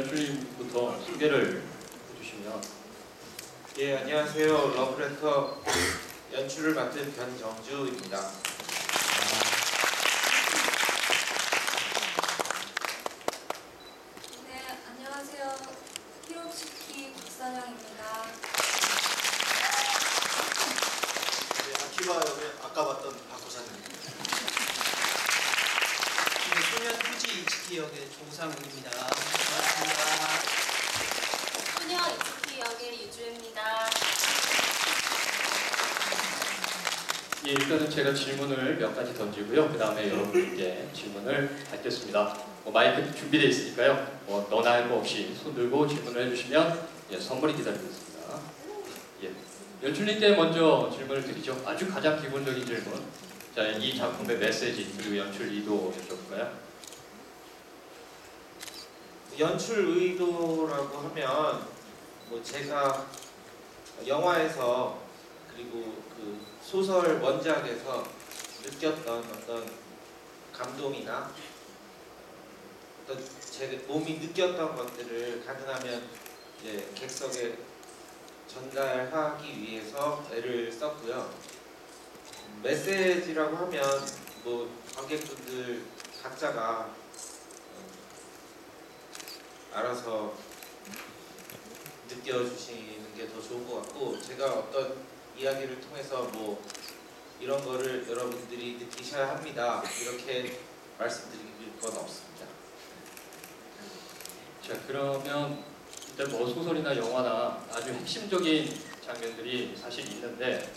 연출님부터 소개를 해주시면. 예, 안녕하세요. 러브레터 연출을 맡은 변정주입니다. 네, 안녕하세요. 히로시키 박선영입니다. 네, 아키바 역의 아까 봤던 박호사님. 네, 소년 후지 이츠키 역의 조상훈입니다. 반갑습니다. 소녀 이츠키 역의 유주입니다. 예, 일단은 제가 질문을 몇 가지 던지고요. 그 다음에 여러분께 질문을 받겠습니다. 마이크 준비되어 있으니까요. 너나 할 거 없이 손 들고 질문을 해주시면 선물이 기다리고 있습니다. 예, 연출님께 먼저 질문을 드리죠. 아주 가장 기본적인 질문. 자, 이 작품의 메시지 그리고 연출 의도 여쭤볼까요? 연출 의도라고 하면 뭐 제가 영화에서 그리고 그 소설 원작에서 느꼈던 어떤 감동이나 어떤 제 몸이 느꼈던 것들을 가능하면 이제 객석에 전달하기 위해서 애를 썼고요. 메시지라고 하면 뭐 관객분들 각자가 알아서 느껴주시는 게 더 좋은 것 같고, 제가 어떤 이야기를 통해서 뭐 이런 거를 여러분들이 느끼셔야 합니다 이렇게 말씀드릴 건 없습니다. 자, 그러면 일단 뭐 소설이나 영화나 아주 핵심적인 장면들이 사실 있는데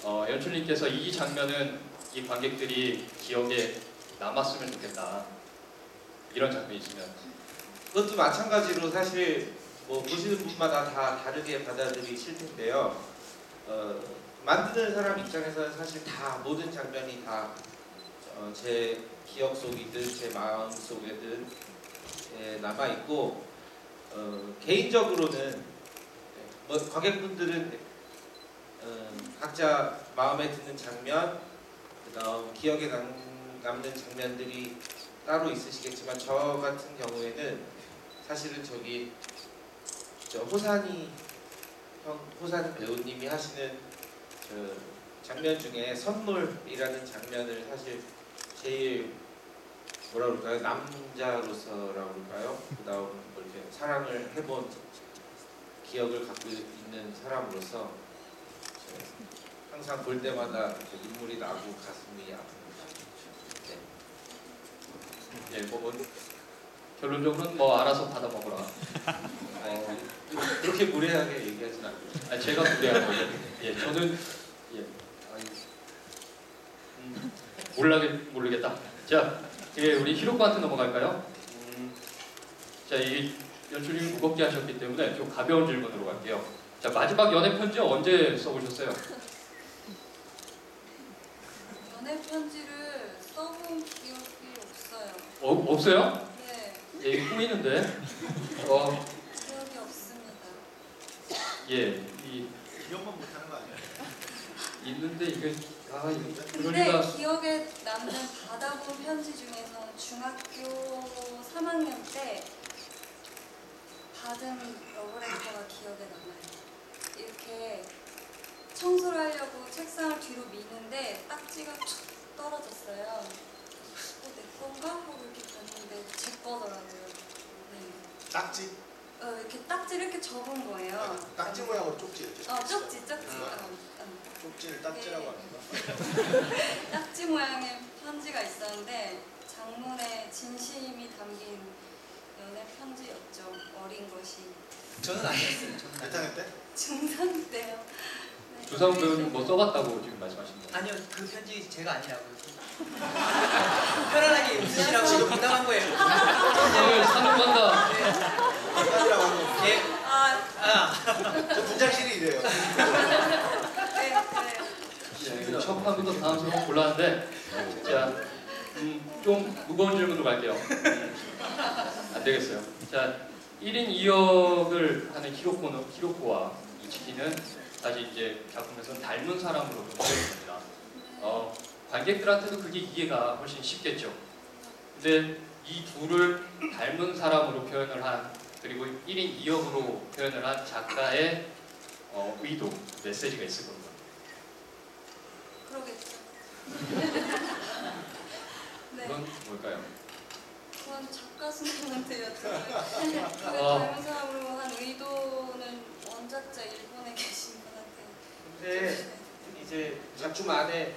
연출님께서 이 장면은 이 관객들이 기억에 남았으면 좋겠다 이런 장면이 있으면 그것도 마찬가지로 사실 뭐 보시는 분마다 다 다르게 받아들이실 텐데요. 만드는 사람 입장에서는 사실 다 모든 장면이 다 제 기억 속이든 제 마음 속에든 남아 있고, 개인적으로는 뭐 관객분들은 각자 마음에 드는 장면, 그다음 기억에 남는 장면들이 따로 있으시겠지만, 저 같은 경우에는 사실은 저 호산이 배우님이 하시는 저 장면 중에 선물이라는 장면을 사실 제일 뭐라 그럴까요? 남자로서라고 그럴까요? 그다음 뭐 이렇게 사랑을 해본 기억을 갖고 있는 사람으로서 항상 볼 때마다 눈물이 나고 가슴이 아픕니다. 예, 뭐 결론적으로는 뭐 알아서 받아 먹어라. 그렇게 무례하게 얘기하진 않고요. 아니, 제가 무례한 거예요. 예, 저는 예, 모르겠다. 자, 이게 우리 히로코한테 넘어갈까요? 자, 이 연출님이 무겁게 하셨기 때문에 좀 가벼운 질문으로 갈게요. 자, 마지막 연애 편지 언제 써보셨어요? 연애 편지를 써본 기억이 없어요. 없어요? 네, 예, 이게 꾸미는데. 기억이 없습니다. 예, 기억만 못하는 거 아니에요? 있는데 이게 이거 그럴 근데 리가. 기억에 남는 받아본 편지 중에서는 중학교 3학년 때 받은 러브레터가 기억에 남아요. 이렇게 청소를 하려고 책상을 뒤로 미는데 딱지가 툭 떨어졌어요. 내 건가? 하고 이렇게 봤는데 제 거더라고요. 네. 딱지? 이렇게 딱지를 이렇게 접은 거예요. 딱지 모양으로 쪽지 이렇게. 쪽지. 쪽지를 딱지라고 합니다. 딱지 모양의 편지가 있었는데 장문에 진심이 담긴 연애 편지였죠. 어린 것이. 저는 아니었어요. 저는 몇 학년 때? 중3 때요. 네. 조상 배우님 뭐 써봤다고 지금 말씀하시는 거예요? 아니요, 그 편지 제가 아니라고요. 편안하게 웃으시라고 농담한 거예요. 오늘 사는 건다. 딱지라고 하는 거. 예. 저 분장실이 이래요. 네. 예, 첫 판부터 다음 질문 곤란한데, 자, 좀 무거운 질문으로 갈게요. 안 되겠어요. 자, 1인 2역을 하는 히로코와 이츠키는 사실 이제 작품에서는 닮은 사람으로 보여집니다. 관객들한테도 그게 이해가 훨씬 쉽겠죠. 근데 이 둘을 닮은 사람으로 표현을 한 그리고 1인 2역으로 표현을 한 작가의 의도, 메시지가 있을 겁니다. 그러겠죠. 네. 그건 뭘까요? 그건 작가 선생님한테 여쭤봐요. 그 어. 다른 사람으로 한 의도는 원작자 일본에 계신 분한테 근데 여쭤보셔야 돼요. 이제 작품 안에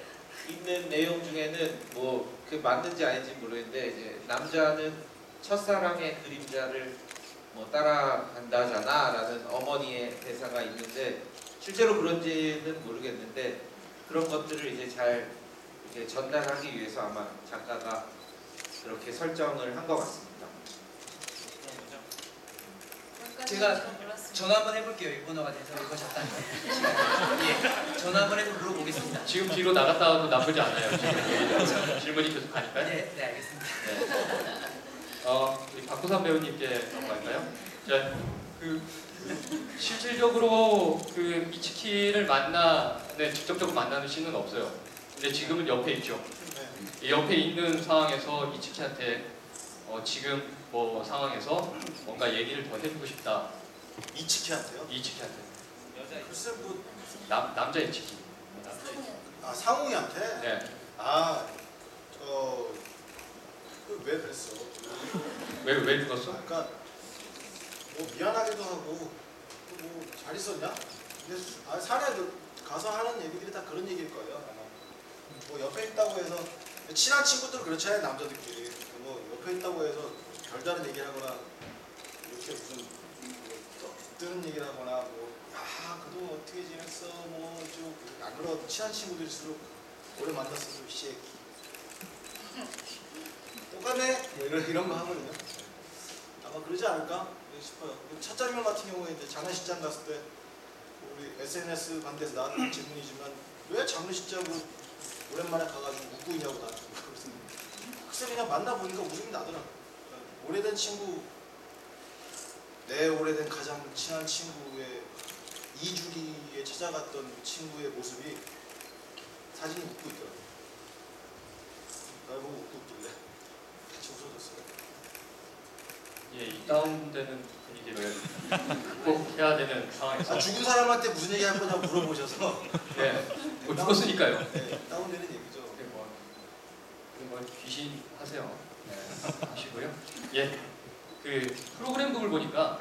있는 내용 중에는 뭐 그 맞는지 아닌지 모르겠는데 이제 남자는 첫사랑의 그림자를 뭐 따라간다잖아라는 어머니의 대사가 있는데 실제로 그런지는 모르겠는데 그런 것들을 이제 잘 이렇게 전달하기 위해서 아마 작가가 그렇게 설정을 한 것 같습니다. 여기까지는 제가 잘 몰랐습니다. 전화 한번 해볼게요. 일본어가 돼서 이거 잠깐. 예, 전화 한번 해서 물어보겠습니다. 지금 뒤로 나갔다 와도 나쁘지 않아요. 지금 질문이 계속 가니까요. 네, 네 알겠습니다. 우리 박구산 배우님께 넘어갈까요? 자, 실질적으로 이치키를 직접적으로 만나는 씬은 없어요. 근데 지금은 옆에 있죠. 이 옆에 있는 상황에서 이치키한테 지금 뭐 상황에서 뭔가 얘기를 더 해주고 싶다. 이치키한테요? 이치키한테. 글쎄 뭐, 남자 이치키. 남자 이치키. 아 상웅이한테? 네. 왜 그랬어? 왜 죽었어? 그러니까 뭐 미안하기도 하고 뭐 잘 있었냐? 근데 산에 가서 하는 얘기들이 다 그런 얘기일 거예요. 아마. 뭐 옆에 있다고 해서 친한 친구들은 그렇잖아요. 남자들끼리 뭐 옆에 있다고 해서 별다른 얘기를 하거나 이렇게 무슨 뭐 뜨는 얘기를 하거나 그동안 어떻게 지냈어? 안 그래도 친한 친구들일수록 오래 만났어도 씨 똑같네? 뭐 이런 거 하거든요. 아마 그러지 않을까 싶어요. 첫 장면 같은 경우에 이제 장례식장 갔을 때 우리 SNS 반대에서 나왔던 질문이지만 왜 장례식장으로 오랜만에 가가지고 웃고 있냐고 나한테 그랬어요. 글쎄 그냥 만나보니까 웃음이 나더라고. 오래된 친구, 내 오래된 가장 친한 친구의 2주 뒤에 찾아갔던 친구의 모습이 사진이 웃고 있더라고요. 날 보고 웃고 있길래 같이 웃어줬어요. 예, 이 다운되는 분위기를 극복해야 되는 상황에서. 죽은 사람한테 무슨 얘기 할 거냐고 물어보셔서 네, 뭐 죽었으니까요. 네, 다운되는 얘기죠. 뭐 귀신 하세요. 네, 하시고요. 예, 프로그램북을 보니까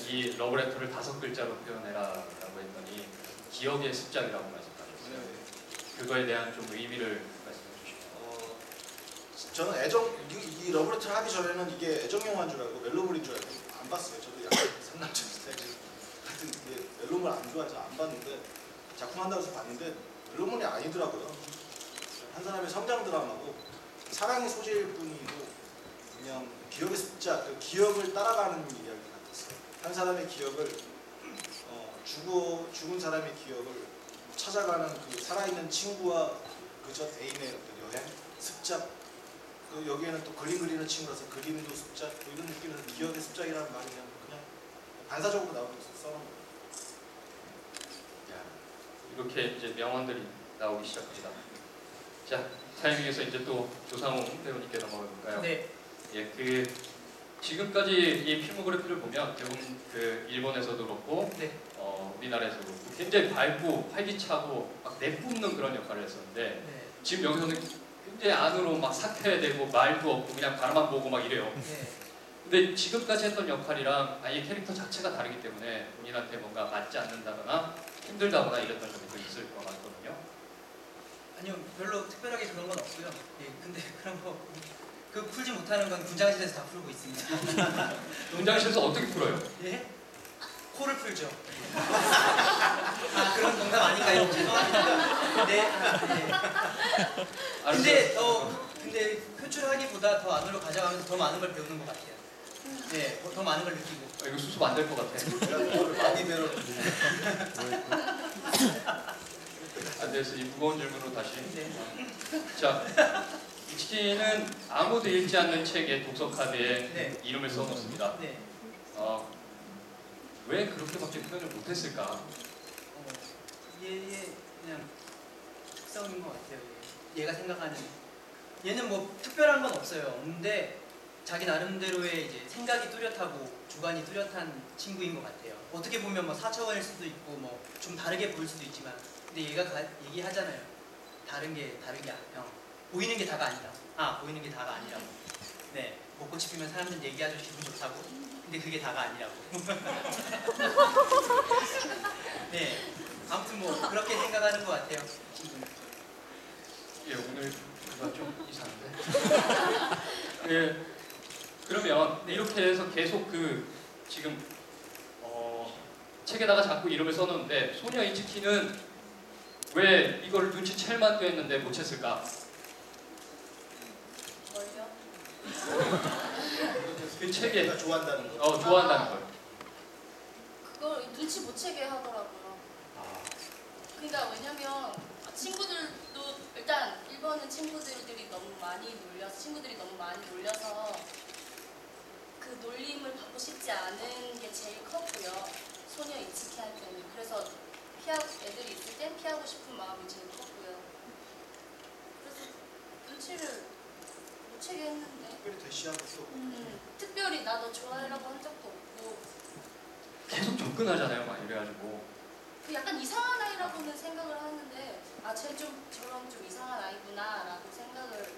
이 러브레터를 5글자로 표현해라라고 했더니 기억의 습작이라고 말씀하셨어요. 그거에 대한 좀 의미를 말씀해 주시죠. 저는 이 러브레터를 하기 전에는 이게 애정 영화인 줄 알고 멜로물인 줄 알고 안 봤어요. 저도 약간 상남자 스타일 같은 멜로물 안 좋아해서 안 봤는데 작품 한다고 해서 봤는데 멜로물이 아니더라고요. 한 사람의 성장 드라마고 사랑의 소재일 뿐이고 그냥 기억의 습작, 기억을 따라가는 이야기 같았어요. 한 사람의 기억을 죽은 사람의 기억을 찾아가는 그 살아있는 친구와 그 전 애인의 어떤 여행, 습작. 여기에는 또 그림 그리는 친구라서 그림도 습작, 뭐 이런 느낌에서 기억의 습작이라는 말이 그냥 반사적으로 나오고 써놓은 거예요. 이렇게 이제 명언들이 나오기 시작합니다. 자, 타이밍에서 이제 또 조상웅 배우님께 넘어갈까요? 네. 예, 지금까지 이 필모그래피를 보면 대부분 일본에서도 그렇고 네. 우리나라에서도 그렇고 굉장히 밝고 활기차고 막 내뿜는 그런 역할을 했었는데 네. 지금 여기서는 굉장히 안으로 막 사퇴되고 말도 없고 그냥 바라만 보고 막 이래요. 네. 근데 지금까지 했던 역할이랑 아예 캐릭터 자체가 다르기 때문에 본인한테 뭔가 맞지 않는다거나 힘들다거나 이랬던 점이 또 있을 것 같거든요. 아니요, 별로 특별하게 그런 건 없고요. 예, 근데 그런 거 풀지 못하는 건 분장실에서 다 풀고 있습니다. 분장실에서 어떻게 풀어요? 예? 코를 풀죠. 그런 농담 아닌가요? 죄송합니다. 네. 근데 표출하기보다 더 안으로 가져가면서 더 많은 걸 배우는 것 같아요. 네, 더 많은 걸 느끼고. 이거 수습 안 될 것 같아. 내가 그거를 많이 배웠는데 안 돼서 이 무거운 질문으로 다시. 네. 자, 이치키는 아무도 읽지 않는 책의 독서 카드에 네. 이름을 써놓습니다. 네. 왜 그렇게밖에 표현을 못했을까? 얘 그냥 특성인 것 같아요. 얘가 생각하는. 얘는 뭐 특별한 건 없어요. 없는데 자기 나름대로의 이제 생각이 뚜렷하고 주관이 뚜렷한 친구인 것 같아요. 어떻게 보면 뭐 4차원일 수도 있고 뭐 좀 다르게 보일 수도 있지만, 근데 얘가 얘기하잖아요. 다른 게 보이는 게 다가 아니다. 보이는 게 다가 아니라고. 네, 먹고 싶으면 사람들 얘기하죠. 기분 좋다고. 근데 그게 다가 아니라고. 네, 아무튼 뭐 그렇게 생각하는 것 같아요. 친구는. 예, 오늘 그거 좀 이상한데. 예, 그러면 이렇게 해서 계속 지금 책에다가 자꾸 이름을 써놓는데 소녀 이츠키는 왜 이걸 눈치챌 만도 했는데 못 챘을까? 뭘요? 그 책에 내가 좋아한다는 거. 좋아한다는 걸. 그걸 눈치 못 채게 하더라고요. 그러니까 왜냐면 친구들도 일단 1번은 친구들이 너무 많이 놀려서 그 놀림을 받고 싶지 않은 게 제일 컸고요. 소녀 이츠키 할 때는. 그래서 애들이 있을 때 피하고 싶은 마음이 제일 컸고요. 그래서 눈치를 못 채게 했는데 특별히 대시한 것도 없고. 특별히 나 너 좋아해라고 한 적도 없고 계속 접근하잖아요, 막 이래가지고. 그 약간 이상한 아이라고는 생각을 하는데 쟤 좀 저런 좀 이상한 아이구나 라고 생각을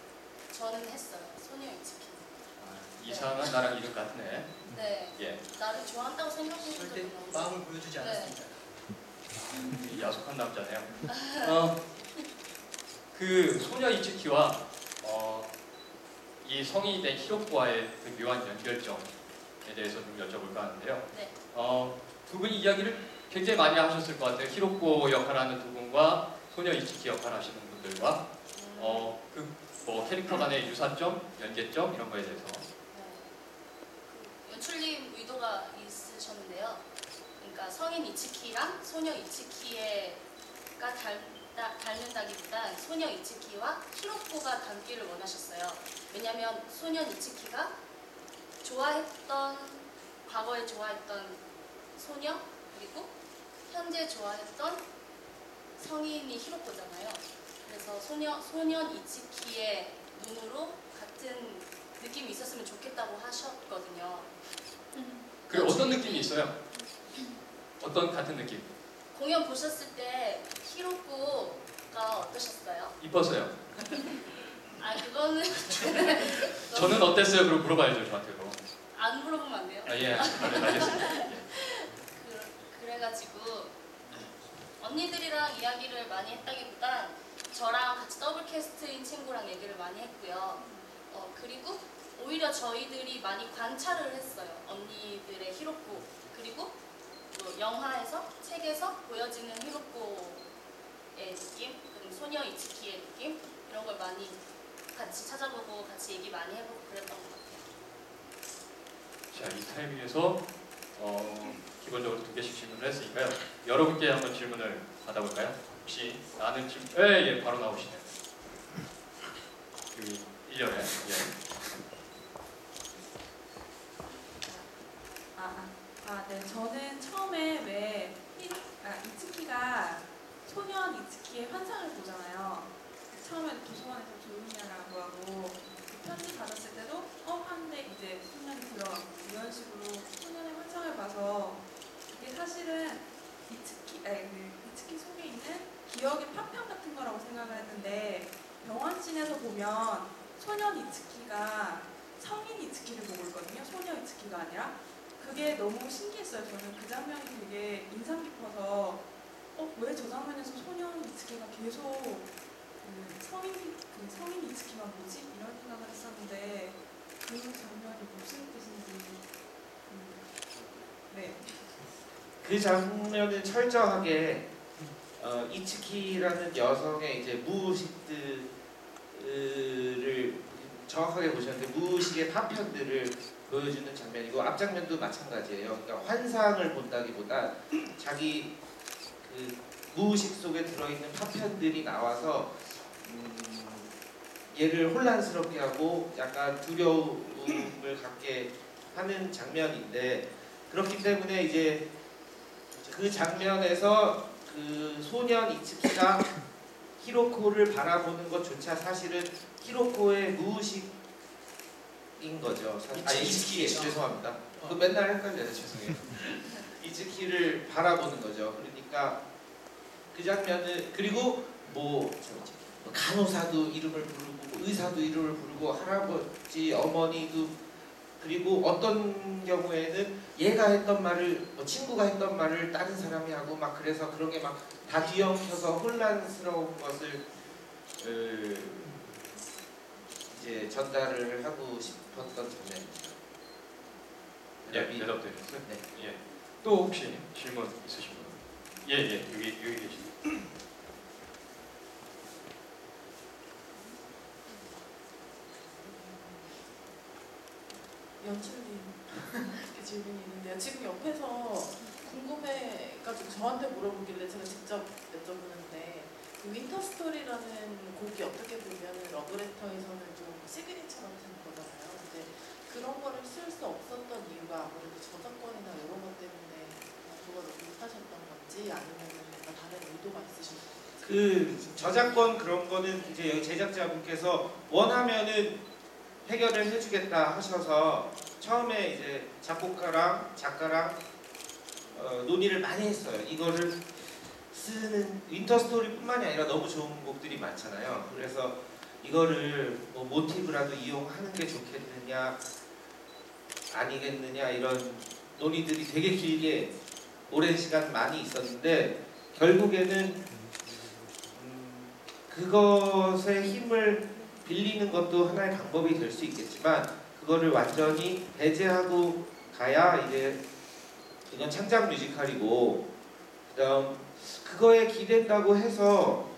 저는 했어요. 소녀 이츠키. 이상한 나랑 이름 같네. 네. 예, 나를 좋아한다고 생각해 본 절대 적은 없는데 마음을 보여주지 않았습니다. 야속한 남자네요. 그 소녀 이츠키와 이 성인이 된 히로코와의 그 묘한 연결점에 대해서 좀 여쭤볼까 하는데요. 네. 두 분이 이야기를 굉장히 많이 하셨을 것 같아요. 히로코 역할하는 두 분과 소녀 이츠키 역할 하시는 분들과 뭐 캐릭터 간의 유사점, 연계점 이런 거에 대해서. 그 연출님 의도가 있으셨는데요. 그러니까 성인 이츠키랑 소녀 이츠키가 닮는다기보단 소녀 이츠키와 히로코가 닮기를 원하셨어요. 왜냐면 소녀 이츠키가 과거에 좋아했던 소녀 그리고 현재 좋아했던 성인이 히로코잖아요. 그래서 소년 이츠키의 눈으로 같은 느낌이 있었으면 좋겠다고 하셨거든요. 그 어떤 느낌이 있어요? 어떤 같은 느낌? 공연 보셨을 때 히로코가 어떠셨어요? 이뻤어요. 그거는 저는 어땠어요? 그럼 물어봐야죠, 저한테. 그럼. 안 물어보면 안 돼요. 예, 알겠습니다. 그래가지고 언니들이랑 이야기를 많이 했다기보단 저랑 같이 더블 캐스트인 친구랑 얘기를 많이 했고요. 그리고 오히려 저희들이 많이 관찰을 했어요. 언니들의 히로코 그리고 또 영화에서 책에서 보여지는 히로코의 느낌, 그리고 소녀 이츠키의 느낌 이런 걸 많이 같이 찾아보고 같이 얘기 많이 해보고 그랬던 것 같아요. 자, 이 타이밍에서 기본적으로 2개씩 질문을 했으니까요. 여러분께 한번 질문을 받아볼까요? 혹시 아는 질문? 예, 바로 나오시네요. 여기 1년에. 예. 네. 저는 처음에 왜 이츠키가 소년 이츠키의 환상을 보잖아요. 처음에 도서관에서 조용히 하라고 하고 편지 받았을 때도 하는데 이제 소년이 들어가고 이런 식으로 소년의 환상을 봐서 이게 사실은 이츠키 속에 있는 기억의 파편 같은 거라고 생각을 했는데 병원씬에서 보면 소년 이츠키가 성인 이츠키를 보고 있거든요. 소녀 이츠키가 아니라. 그게 너무 신기했어요. 저는 그 장면이 되게 인상 깊어서 왜 저 장면에서 소년 이츠키가 계속 성인 이츠키만 보지? 이런 생각을 했었는데 그 장면이 무슨 뜻인지 네. 그 장면은 철저하게 이츠키라는 여성의 이제 무의식들을 정확하게 보셨는데 무의식의 파편들을 보여주는 장면이고 앞장면도 마찬가지예요. 그러니까 환상을 본다기보다 자기 그 무의식 속에 들어있는 파편들이 나와서 얘를 혼란스럽게 하고 약간 두려움을 갖게 하는 장면인데 그렇기 때문에 이제 그 장면에서 그 소년 이츠키가 히로코를 바라보는 것조차 사실은 히로코의 무의식 이츠키인 거죠. 이츠키. 이츠키 죄송합니다. 어. 그 맨날 헷갈려요. 죄송해요. 이츠키를 바라보는 거죠. 그러니까 그 장면은 그리고 뭐 간호사도 이름을 부르고 의사도 이름을 부르고 할아버지 어머니도 그리고 어떤 경우에는 얘가 했던 말을 뭐 친구가 했던 말을 다른 사람이 하고 막 그래서 그런 게 막 다 뒤엉켜서 혼란스러운 것을 이제 전달을 하고 싶었던 장면입니다. 예, 대답드렸어요. 네. 예. 또 혹시 질문 있으신 분? 예, 예, 여기 계십니다. 연출님 이렇게 질문이 있는데요. 지금 옆에서 궁금해가지고 저한테 물어보길래 제가 직접 여쭤보는데 그 윈터 스토리라는 곡이 어떻게 보면 러브레터에서는 좀 시그니처 같은 거잖아요. 근데 그런 거를 쓸 수 없었던 이유가 아무래도 저작권이나 이런 것 때문에 그거를 못하셨던 건지 아니면 뭔가 다른 의도가 있으신 건지. 그 저작권 그런 거는 이제 여기 제작자분께서 원하면은 해결을 해주겠다 하셔서 처음에 이제 작곡가랑 작가랑 논의를 많이 했어요. 이거를 쓰는 윈터 스토리뿐만이 아니라 너무 좋은 곡들이 많잖아요. 그래서 이거를 뭐 모티브라도 이용하는 게 좋겠느냐 아니겠느냐 이런 논의들이 되게 길게 오랜 시간 많이 있었는데 결국에는 그것의 힘을 빌리는 것도 하나의 방법이 될 수 있겠지만 그거를 완전히 배제하고 가야 이제 이건 창작 뮤지컬이고 그다음 그거에 기댄다고 해서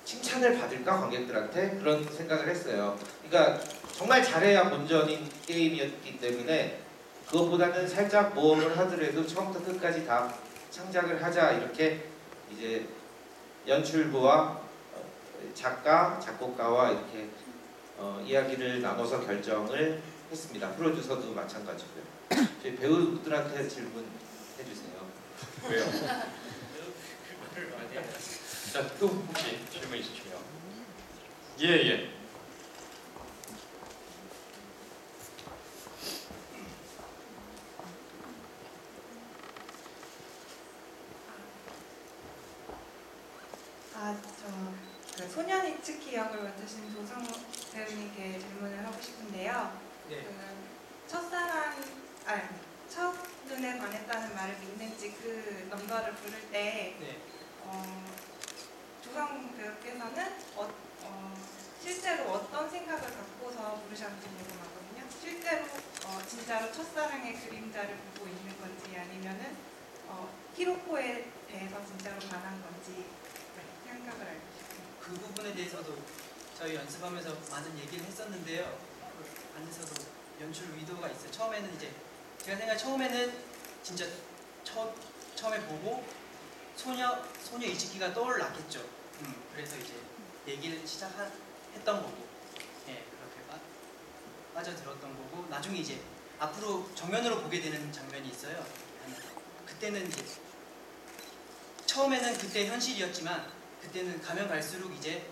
칭찬을 받을까 관객들한테 그런 생각을 했어요. 그러니까 정말 잘해야 본전인 게임이었기 때문에 그것보다는 살짝 모험을 하더라도 처음부터 끝까지 다 창작을 하자 이렇게 이제 연출부와 작가, 작곡가와 이렇게 이야기를 나눠서 결정을 했습니다. 프로듀서도 마찬가지고요. 저희 배우들한테 질문해 주세요. 왜요? 자, 또 혹시 질문 있으시면? 예, 예. 그 소년 이츠키 역을 맡으신 조성우 배우님께 질문을 하고 싶은데요. 네. 첫 눈에 반했다는 말을 믿는지 그 넘버를 부를 때 네. 조성우 배우께서는 실제로 어떤 생각을 갖고서 부르셨는지 궁금하거든요. 실제로 진짜로 첫사랑의 그림자를 보고 있는 건지 아니면은 히로코에 대해서 진짜로 반한 건지 생각을 알고 싶어요. 그 부분에 대해서도 저희 연습하면서 많은 얘기를 했었는데요. 그 안에서도 연출 의도가 있어요. 처음에는 이제 제가 생각해 처음에는 진짜 처음에 보고 소녀 이츠키가 떠올랐겠죠. 그래서 이제 얘기를 시작했던 거고, 예, 그렇게 빠져들었던 거고 나중에 이제 앞으로 정면으로 보게 되는 장면이 있어요. 그때는 이제 처음에는 그때 현실이었지만 그때는 가면 갈수록 이제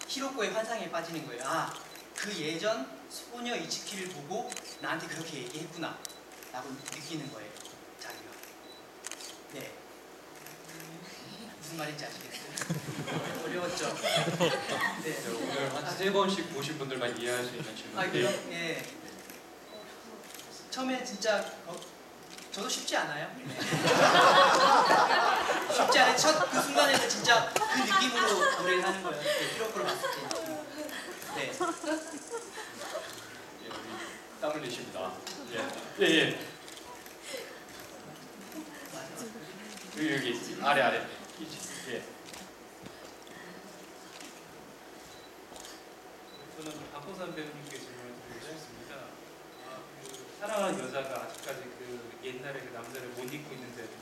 히로코의 환상에 빠지는 거예요. 아, 그 예전 소녀 이츠키를 보고 나한테 그렇게 얘기했구나 라고 느끼는 거예요, 자기가. 네. 무슨 말인지 아시겠어요? 어려웠죠? 네. 오늘 한 3번씩 보신 분들만 이해할 수 있는 질문인데요. 예. 처음에 진짜 저도 쉽지 않아요. 네. 쉽지 않아요. 첫 그 순간에는 진짜 그 느낌으로 노래를 하는 거예요. 히로코를 봤을 때. 네. 예, 우리 땀 흘리십니다. 예, 예, 예. 여기 아래. 예. 저는 박호선 배우님께 질문을 드리고 싶습니다. 그 사랑하는 여자가 아직까지 그 옛날에 그 남자를 못 잊고 있는데도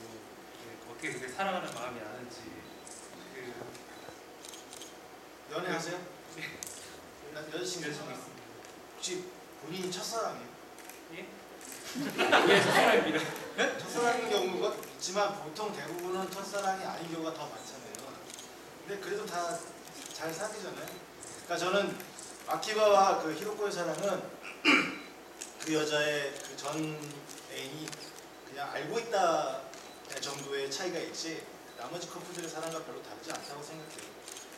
어떻게 그렇게 사랑하는 마음이 나는지 연애하세요? 네. 여자친구 있습니다. 혹시 본인이 첫사랑이에요? 예? 예, 사랑입니다. 첫사랑인 경우가 있지만 보통 대부분은 첫사랑이 아닌 경우가 더 많잖아요. 근데 그래도 다 잘 사귀잖아요. 그러니까 저는 아키바와 그 히로코의 사랑은 그 여자의 그 전 애인이 그냥 알고 있다 정도의 차이가 있지 나머지 커플들의 사랑과 별로 다르지 않다고 생각해요.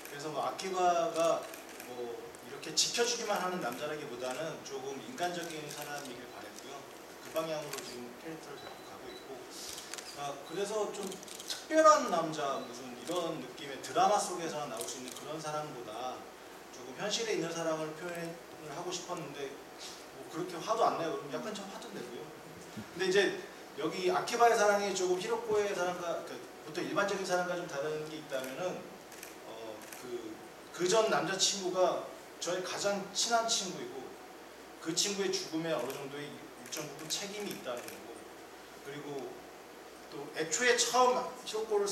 그래서 뭐 아키바가 뭐 이렇게 지켜주기만 하는 남자라기보다는 조금 인간적인 사람이길 바랬고요. 그 방향으로 지금 캐릭터를 가고 있고 그래서 좀 특별한 남자 무슨 이런 느낌의 드라마 속에서 나올 수 있는 그런 사랑보다 조금 현실에 있는 사랑을 표현을 하고 싶었는데 뭐 그렇게 화도 안 내요. 그럼 약간 좀 화도 내고요. 근데 이제 여기 아키바의 사랑이 조금 히로코의 사랑과 보통 일반적인 사랑과 좀 다른 게 있다면은 그 전 남자친구가 저의 가장 친한 친구이고 그 친구의 죽음에 어느 정도의 일정 부분 책임이 있다는 거고 그리고 또 애초에 처음 히로코를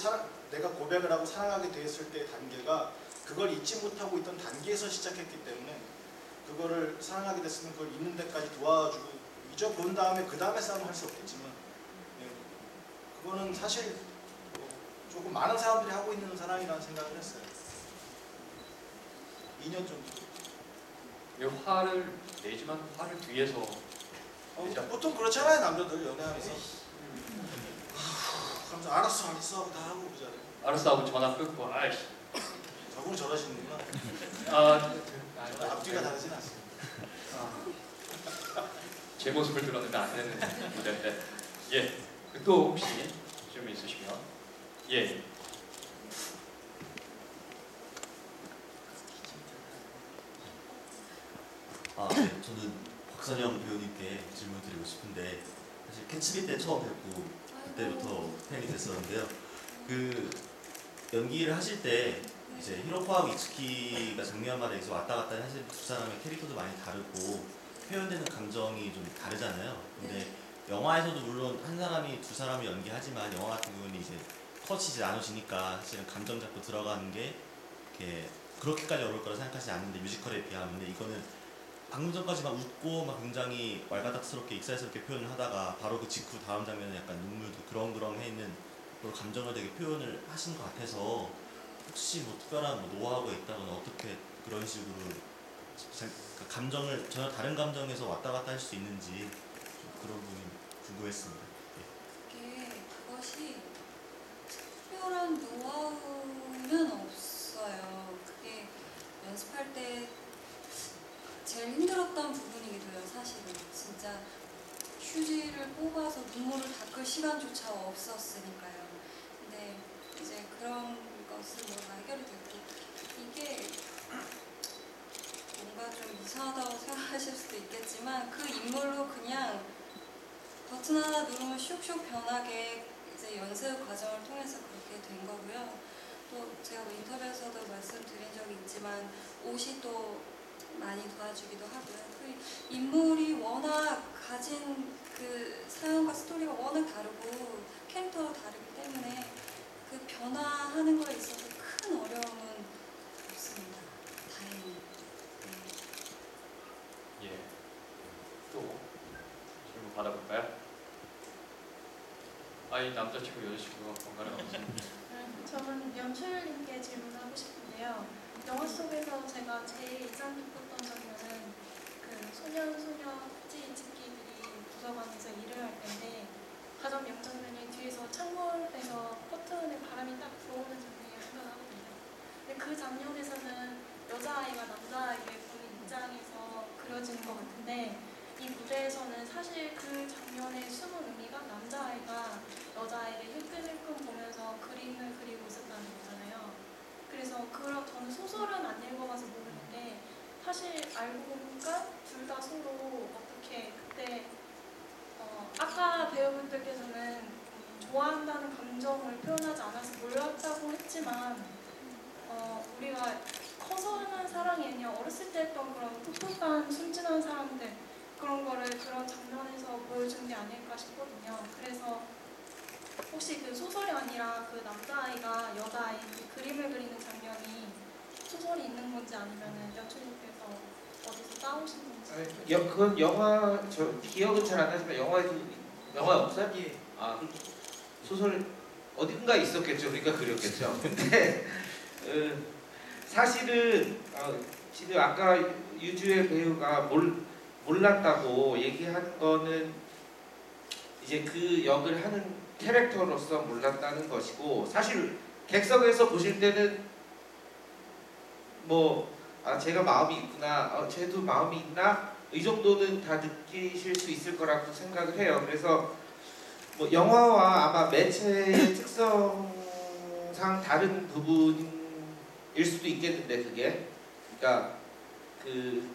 내가 고백을 하고 사랑하게 됐을 때의 단계가 그걸 잊지 못하고 있던 단계에서 시작했기 때문에 그거를 사랑하게 됐으면 그걸 잊는 데까지 도와주고 잊어본 다음에 그 다음에 싸움을 할 수 없겠지만 그거는 사실 조금 많은 사람들이 하고 있는 사랑이라는 생각을 했어요. 2년 정도. 이 화를 내지만 화를 뒤에서 보통 그렇잖아요. 남자들 연애하면서 그러면서 알았어 다 하고 그러잖아요. 알았어 하고 전화 끊고 아이씨 저분은 저러시는구나. 앞뒤가 다르진 않습니다. 제 모습을 드러내면 안 되는 무대인데 예. 또 혹시 질문 있으시면 예. 네. 저는 박선영 배우님께 질문 드리고 싶은데 사실 캐치미 때 처음 뵙고 그때부터 팬이 됐었는데요. 그 연기를 하실 때 이제 히로코하고 이츠키가 장면마다 계속 왔다 갔다 사실 두 사람의 캐릭터도 많이 다르고 표현되는 감정이 좀 다르잖아요. 근데 영화에서도 물론 한 사람이 두 사람을 연기하지만 영화 같은 경우는 이제 컷이 이제 나눠지니까 사실은 감정 잡고 들어가는 게 이렇게 그렇게까지 어려울 거라 생각하지 않는데 뮤지컬에 비하면 근데 이거는 방금 전까지만 웃고 막 굉장히 왈가닥스럽게 익살스럽게 표현을 하다가 바로 그 직후 다음 장면은 약간 눈물도 그렁그렁해 있는 그런 감정을 되게 표현을 하신 것 같아서 혹시 뭐 특별한 뭐 노하우가 있다거나 어떻게 그런 식으로 감정을 전혀 다른 감정에서 왔다 갔다 할 수 있는지 좀 그런 부분이 궁금했습니다. 그것이 특별한 노하우는 없어요. 그게 연습할 때 제일 힘들었던 부분이기도 해요. 사실은 진짜 휴지를 뽑아서 눈물을 닦을 시간조차 없었으니까요. 근데 이제 그런 것은 뭐 다 해결이 됐고 이게 뭔가 좀 이상하다고 생각하실 수도 있겠지만 그 인물로 그냥 버튼 하나 누르면 슉슉 변하게 이제 연습 과정을 통해서 그렇게 된 거고요. 또 제가 뭐 인터뷰에서도 말씀드린 적이 있지만 옷이 또 많이 도와주기도 하고요. 그 인물이 워낙 가진 그 사연과 스토리가 워낙 다르고 캐릭터도 다르기 때문에 그 변화하는 거에 있어서 큰 어려움은 없습니다. 다행히. 예. 또 질문 받아볼까요? 아이 남자친구 여자친구가 번갈아 가면서 저는 연출님께 질문하고 싶은데요. 영화 속에서 제가 제일 인상 깊었던 장면은 그 소녀 이츠키들이 도서관에서 일을 할 텐데 가장 명장면이 뒤에서 창문에서 커튼에 바람이 딱 들어오는 장면이 생각나거든요. 근데 그 장면에서는 여자아이가 남자아이를 보는 입장에서 그려지는 것 같은데 이 무대에서는 사실 그 장면의 숨은 의미가 남자아이가 여자아이를 힐끔힐끔 보면서 그림을 그리고 있었다는 거잖아요. 그래서 저는 소설은 안 읽어봐서 모르는데 사실 알고 보니까 둘 다 서로 어떻게 그때 아까 배우분들께서는 좋아한다는 감정을 표현하지 않아서 몰랐다고 했지만 우리가 커서 하는 사랑이 아니라 어렸을 때 했던 그런 풋풋한 순진한 사람들 그런 거를 그런 장면에서 보여준 게 아닐까 싶거든요. 그래서 혹시 그 소설이 아니라 그 남자아이가 여자아이 그 그림을 그리는 장면이 소설이 있는 건지 아니면 연출님께서 어디서 따오신 건지. 그건 영화 저 기억은 잘 안 나지만 영화에 없어요? 예. 아 소설 어딘가 있었겠죠. 그러니까 그렸겠죠. 근데 사실은 지금 아까 유주의 배우가 몰랐다고 얘기한 거는 이제 그 역을 하는 캐릭터로서 몰랐다는 것이고, 사실 객석에서 보실 때는 뭐 제가 마음이 있구나, 쟤도 마음이 있나, 이 정도는 다 느끼실 수 있을 거라고 생각을 해요. 그래서 뭐 영화와 아마 매체의 특성상 다른 부분일 수도 있겠는데, 그게 그러니까 그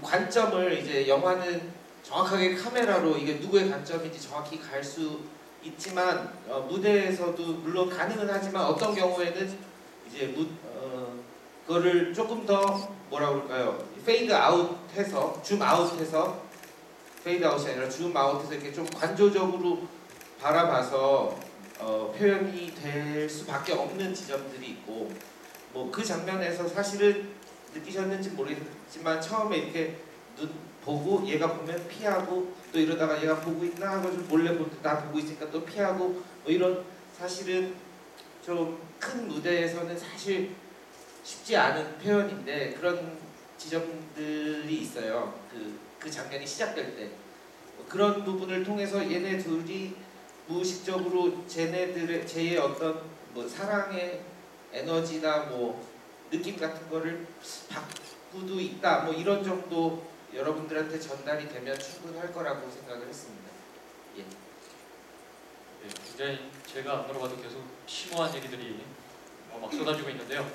관점을 이제 영화는 정확하게 카메라로 이게 누구의 관점인지 정확히 갈 수 있지만, 무대에서도 물론 가능은 하지만 어떤 경우에는 이제 그거를 조금 더 뭐라 그럴까요? 페이드 아웃해서, 줌 아웃해서, 페이드 아웃이 아니라 줌 아웃해서 이렇게 좀 관조적으로 바라봐서 표현이 될 수밖에 없는 지점들이 있고, 뭐 그 장면에서 사실은 느끼셨는지 모르겠지만 처음에 이렇게 눈 보고 얘가 보면 피하고, 또 이러다가 얘가 보고 있나 하고 좀 몰래 보고 나 보고 있으니까 또 피하고, 뭐 이런 사실은 좀 큰 무대에서는 사실 쉽지 않은 표현인데 그런 지점들이 있어요. 그 장면이 시작될 때 그런 부분을 통해서 얘네 둘이 무의식적으로 쟤의 어떤 뭐 사랑의 에너지나 뭐 느낌 같은 거를 받고도 있다, 뭐 이런 정도 여러분들한테 전달이 되면 충분할 거라고 생각을 했습니다. 예. 네, 굉장히 제가 안 물어봐도 계속 심오한 얘기들이 막 쏟아지고 있는데요.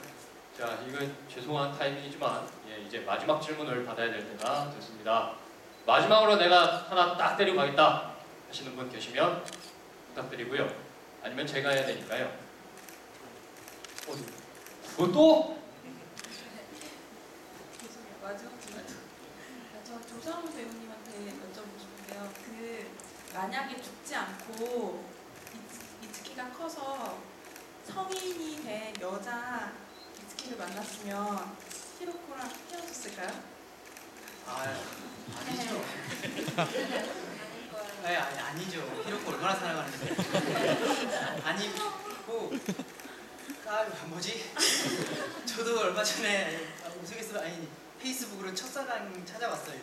자, 이건 죄송한 타이밍이지만 이제 마지막 질문을 받아야 될 때가 됐습니다. 마지막으로 내가 하나 딱 때리고 가겠다 하시는 분 계시면 부탁드리고요. 아니면 제가 해야 되니까요. 그것도? 죄송해요. 마지막 질문. 저 조성우 배우님한테 여쭤보고 싶은데요. 만약에 죽지 않고 이츠키가 커서 성인이 된 여자 이츠키를 만났으면 히로코랑 헤어졌을까요? 아니죠. 아니죠. 히로코 얼마나 사랑하는데. 아니고, 뭐지? 저도 얼마 전에 우스갯소리 페이스북으로 첫사랑 찾아봤어요.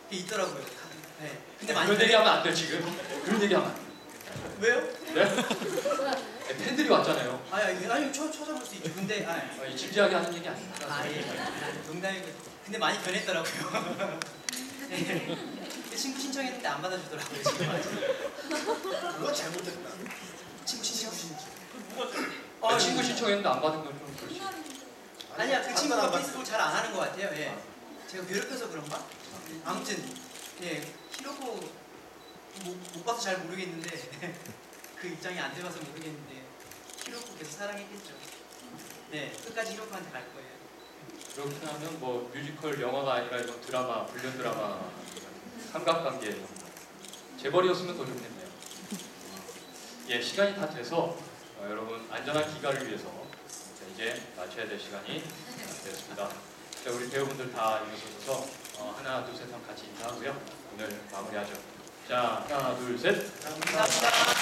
그게 있더라고요. 네. 근데 그런 얘기하면 안 돼 지금. 그런 얘기하면 안 돼. 왜요? 네? 팬들이 왔잖아요. 아니 찾아볼 수 있죠. 근데 진지하게 하는 얘기 아닙니다. 농담이고. 근데 많이 변했더라고요. 네. 친구 신청했는데 안 받아주더라고요. 그거 잘못됐다. 친구 신청. 친구 신청했는데 안 받은 건 좀 그렇지. 아니야, 그 친구가 페이스북 잘 안 하는 것 같아요. 예. 제가 괴롭혀서 그런가? 아무튼 히로코 못 봐서 잘 모르겠는데 그 입장이 안 돼봐서 모르겠는데 히로코 계속 사랑했겠죠. 네, 끝까지 히로코한테 갈 거예요. 그렇게 하면 뭐 뮤지컬 영화가 아니라 이런 드라마, 불륜 드라마, 삼각관계 재벌이었으면 더 좋겠네요. 예, 시간이 다 돼서 여러분 안전한 귀가를 위해서 이제 마쳐야 될 시간이 되었습니다. 자, 우리 배우분들 다 일어서셔서 하나, 둘, 셋 하면 같이 인사하고요. 오늘 마무리하죠. 자, 하나, 둘, 셋. 감사합니다.